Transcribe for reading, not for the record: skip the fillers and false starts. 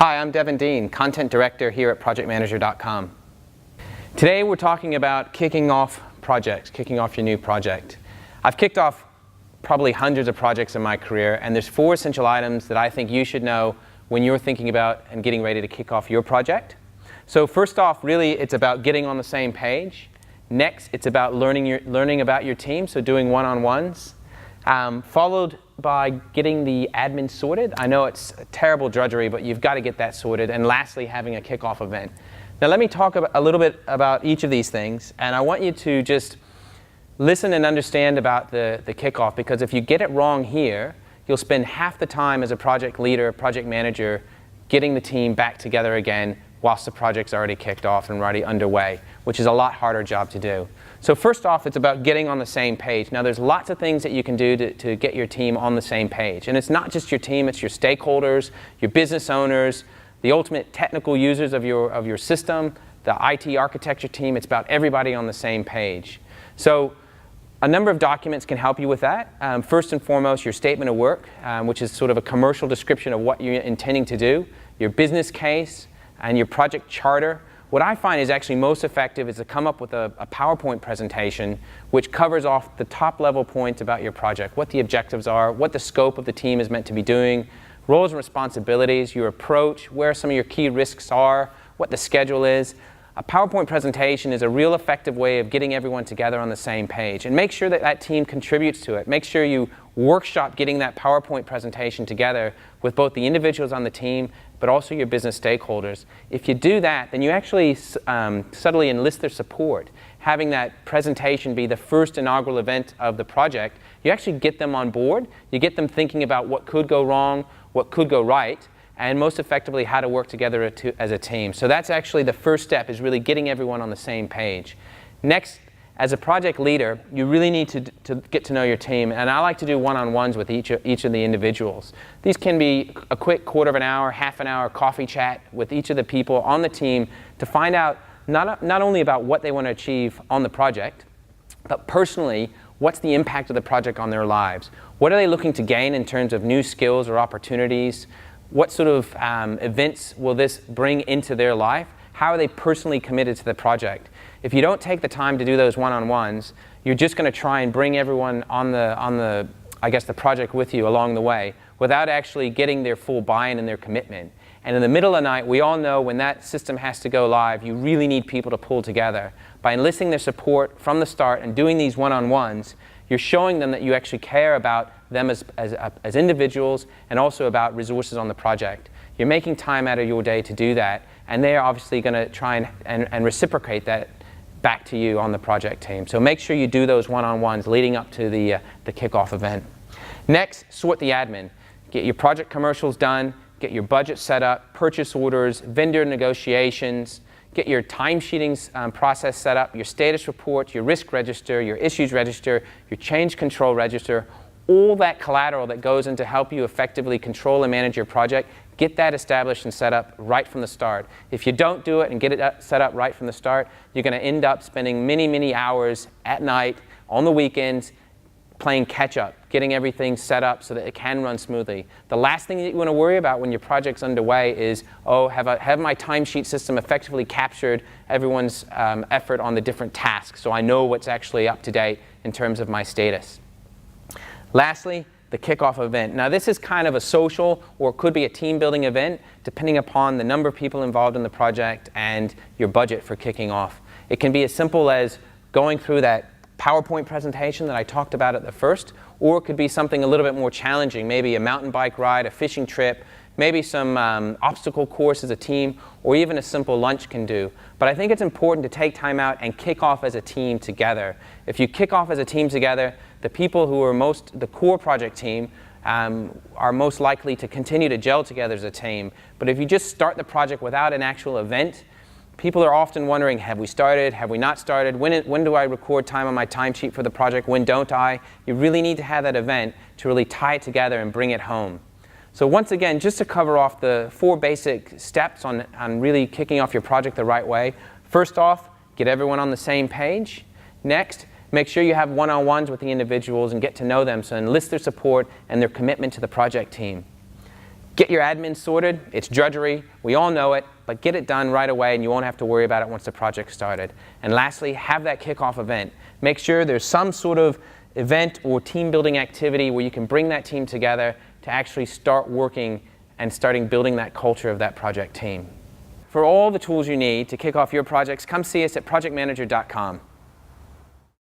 Hi, I'm Devin Dean, Content Director here at ProjectManager.com. Today we're talking about kicking off projects, kicking off your new project. I've kicked off probably hundreds of projects in my career, and there's 4 essential items that I think you should know when you're thinking about and getting ready to kick off your project. So first off, really, it's about getting on the same page. Next, it's about learning about your team, so doing one-on-ones. Followed by getting the admin sorted. I know it's a terrible drudgery, but you've got to get that sorted. And lastly, having a kickoff event. Now let me talk a little bit about each of these things, and I want you to just listen and understand about the kickoff, because if you get it wrong here, you'll spend half the time as a project leader, project manager, getting the team back together again whilst the project's already kicked off and already underway, which is a lot harder job to do. So first off, it's about getting on the same page. Now there's lots of things that you can do to get your team on the same page. And it's not just your team, it's your stakeholders, your business owners, the ultimate technical users of your system, the IT architecture team. It's about everybody on the same page. So a number of documents can help you with that. First and foremost, your statement of work, which is sort of a commercial description of what you're intending to do, your business case, and your project charter. What I find is actually most effective is to come up with a PowerPoint presentation which covers off the top level points about your project, what the objectives are, what the scope of the team is meant to be doing, roles and responsibilities, your approach, where some of your key risks are, what the schedule is. A PowerPoint presentation is a real effective way of getting everyone together on the same page. And make sure that that team contributes to it. Make sure you workshop getting that PowerPoint presentation together with both the individuals on the team but also your business stakeholders. If you do that, then you actually subtly enlist their support. Having that presentation be the first inaugural event of the project, you actually get them on board. You get them thinking about what could go wrong, what could go right, and most effectively how to work together as a team. So that's actually the first step, is really getting everyone on the same page. Next, as a project leader, you really need to get to know your team, and I like to do one-on-ones with each of the individuals. These can be a quick quarter of an hour, half an hour coffee chat with each of the people on the team to find out not only about what they want to achieve on the project, but personally, what's the impact of the project on their lives? What are they looking to gain in terms of new skills or opportunities? What sort of events will this bring into their life? How are they personally committed to the project? If you don't take the time to do those one-on-ones, you're just going to try and bring everyone on the project with you along the way without actually getting their full buy-in and their commitment. And in the middle of the night, we all know when that system has to go live, you really need people to pull together. By enlisting their support from the start and doing these one-on-ones, you're showing them that you actually care about them as individuals and also about resources on the project. You're making time out of your day to do that, and they're obviously going to try and reciprocate that back to you on the project team. So make sure you do those one-on-ones leading up to the kickoff event. Next, sort the admin. Get your project commercials done, get your budget set up, purchase orders, vendor negotiations, get your timesheeting process set up, your status report, your risk register, your issues register, your change control register, all that collateral that goes into help you effectively control and manage your project. Get that established and set up right from the start. If you don't do it and get it set up right from the start, you're going to end up spending many, many hours at night, on the weekends, playing catch-up, getting everything set up so that it can run smoothly. The last thing that you want to worry about when your project's underway is, have my timesheet system effectively captured everyone's effort on the different tasks so I know what's actually up to date in terms of my status. Lastly, the kickoff event. Now this is kind of a social, or it could be a team building event, depending upon the number of people involved in the project and your budget for kicking off. It can be as simple as going through that PowerPoint presentation that I talked about at the first, or it could be something a little bit more challenging, maybe a mountain bike ride, a fishing trip, maybe some obstacle course as a team, or even a simple lunch can do. But I think it's important to take time out and kick off as a team together. If you kick off as a team together, the people who are the core project team are most likely to continue to gel together as a team. But if you just start the project without an actual event, people are often wondering, have we started, have we not started, when do I record time on my timesheet for the project, when don't I? You really need to have that event to really tie it together and bring it home. So once again, just to cover off the 4 basic steps on really kicking off your project the right way. First off, get everyone on the same page. Next, make sure you have one-on-ones with the individuals and get to know them, so enlist their support and their commitment to the project team. Get your admin sorted. It's drudgery. We all know it, but get it done right away and you won't have to worry about it once the project started. And lastly, have that kickoff event. Make sure there's some sort of event or team building activity where you can bring that team together to actually start working and starting building that culture of that project team. For all the tools you need to kick off your projects, come see us at projectmanager.com.